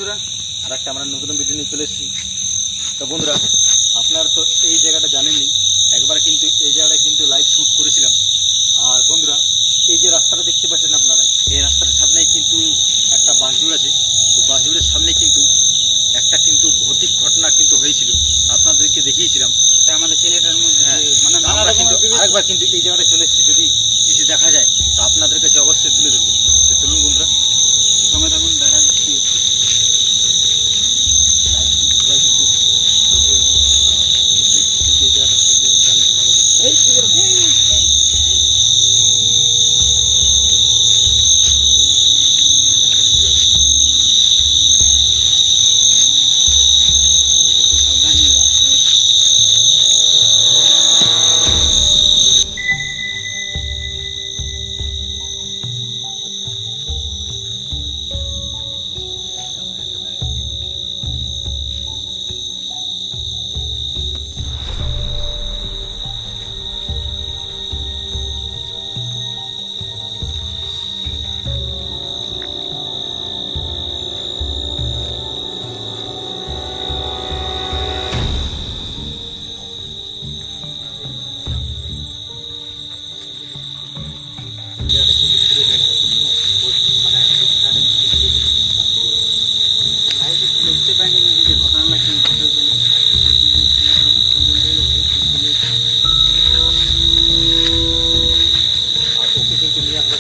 বন্ধুরা, আর একটা আমরা নতুন ভিডিও নিয়ে চলে এসেছি। তো বন্ধুরা, আপনারা তো এই জায়গাটা জানেনই, একবার কিন্তু এই জায়গাটা কিন্তু লাইভ শ্যুট করেছিলাম। আর বন্ধুরা, এই যে রাস্তাটা দেখতে পাচ্ছেন আপনারা, এই রাস্তার সামনেই কিন্তু একটা বাঁশঝুড় আছে। তো বাঁশঝুড়ের সামনে কিন্তু একটা কিন্তু ভৌতিক ঘটনা কিন্তু হয়েছিল, আপনাদেরকে দেখিয়েছিলাম। তাই আমাদের ছেলেটার মধ্যে মানে আমরা কিন্তু আরেকবার কিন্তু এই জায়গাটা চলে এসেছি, যদি কিছু দেখা যায় তো আপনাদের কাছে অবশ্যই তুলে ধরবো। তো চলুন বন্ধুরা, সঙ্গে থাকুন, দেখা যাচ্ছে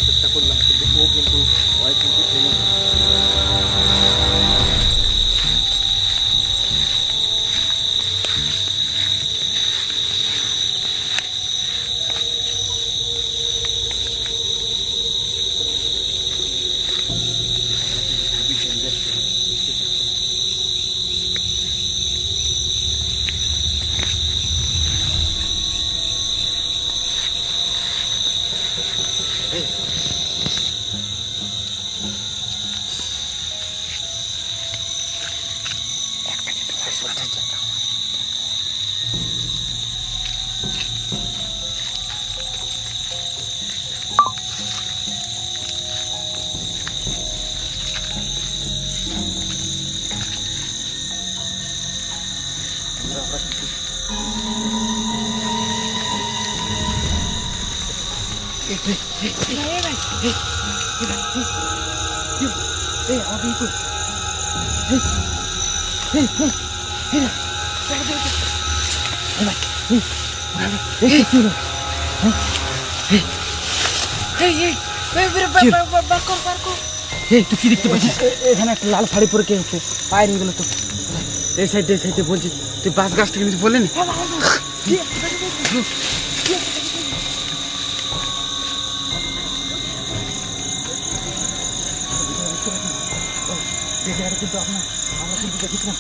চেষ্টা করলাম, কিন্তু ও কিন্তু ভয় কিন্তু এলো না। তুই কি দেখতে পাচ্ছিস? এখানে একটা লাল শাড়ি পরে কে হচ্ছে, পায়ে নিয়ে গেল তো। এই সাইডে বলছি, তুই বাস গাছটা কিছু বললেন? কিন্তু আমরা কিন্তু দেখেছিলাম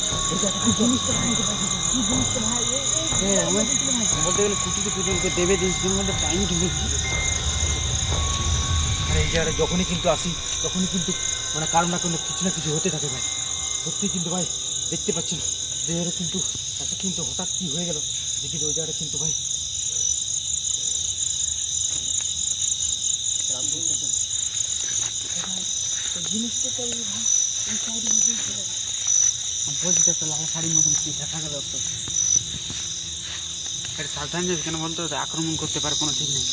বলতে গেলে কুটিতে পুজোকে দেবে দিনের মধ্যে টাইম ঢুকেছি। আর এই জায়গায় যখনই কিন্তু আসি তখনই কিন্তু মানে কারণ না কোনো কিছু না কিছু হতে থাকে ভাই। সত্যি কিন্তু ভাই দেখতে পাচ্ছেন যে এর কিন্তু একটা কিন্তু হঠাৎ কি হয়ে গেল দেখি ওই জায়গাটা কিন্তু ভাই জিনিসটা বলছি একটা লাল শাড়ির মতন কি দেখা গেল। এটা সাবধান যাবে কেন বলতো, আক্রমণ করতে পারে, কোনো ঠিক নেই।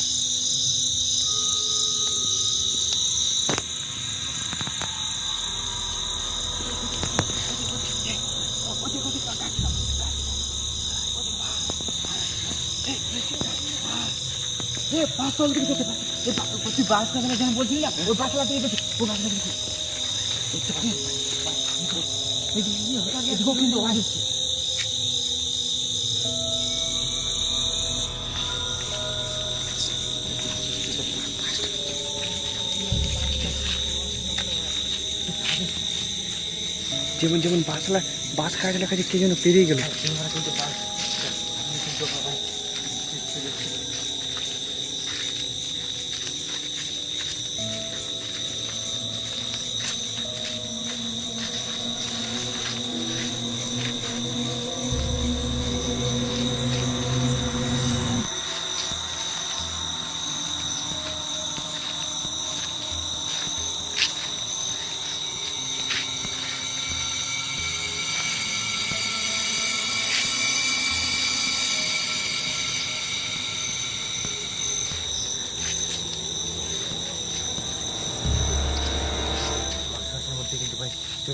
বাস যেমন বলছিলি না, ওই বাসলা থেকে দেখি ওই বাসলা দেখি কিন্তু আওয়াজ হচ্ছে। যেমন যেমন বাস খাওয়া লেখা কে যেন পেরিয়ে গেল।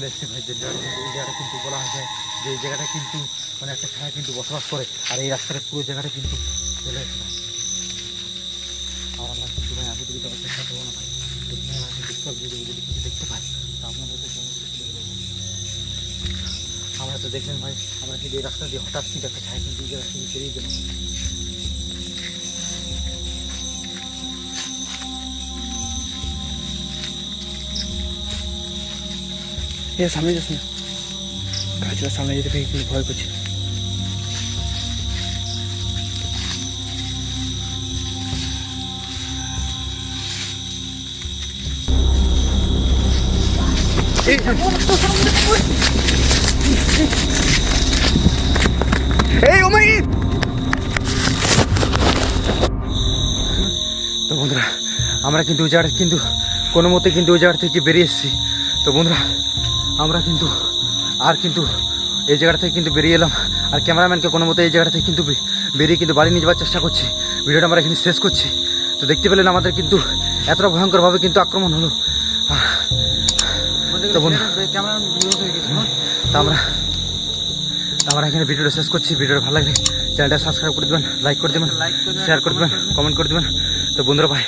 চলে এসেছি ভাই, যে জায়গাটা কিন্তু এই জায়গাটা কিন্তু বলা হয় যে এই জায়গাটা কিন্তু মানে একটা ছায়া কিন্তু বসবাস করে, আর এই রাস্তার পুরো জায়গাটা কিন্তু চলে এসেছে। আর আমরা কিন্তু ভাই আগে দিকে যাওয়ার চেষ্টা করবো না ভাই, এখানে হয়তো দেখতে পাবো, যদি কিছু দেখতে পাই তা আপনাদের আমরা তো দেখলেন ভাই, আমরা কিন্তু এই রাস্তা দিয়ে হঠাৎ কিন্তু একটা ছায়া কিন্তু এই জায়গা থেকে বেরিয়ে গেল। সামনে যাস না, গাছগুলোর সামনে যেতে পেয়ে কিন্তু ভয় করছে। তো বন্ধুরা আমরা কিন্তু ওই জায়গাটা কিন্তু কোনো মতে কিন্তু ওই জায়গা থেকে বেরিয়ে এসেছি। তো বন্ধুরা আমরা কিন্তু আর কিন্তু এই জায়গাটা থেকে কিন্তু বেরিয়ে এলাম, আর ক্যামেরাম্যানকে কোনো মতে এই জায়গাটা থেকে কিন্তু বেরিয়ে কিন্তু বাড়ি নিয়ে যাওয়ার চেষ্টা করছি। ভিডিওটা আমরা এখানে শেষ করছি। তো দেখতে পেলেন আমাদের কিন্তু এতটা ভয়ঙ্করভাবে কিন্তু আক্রমণ হলো। তো আমরা এখানে ভিডিওটা শেষ করছি। ভিডিওটা ভালো লাগলে চ্যানেলটা সাবস্ক্রাইব করে দেবেন, লাইক করে দেবেন, শেয়ার করে দেবেন, কমেন্ট করে দেবেন। তো বন্ধুরা ভাই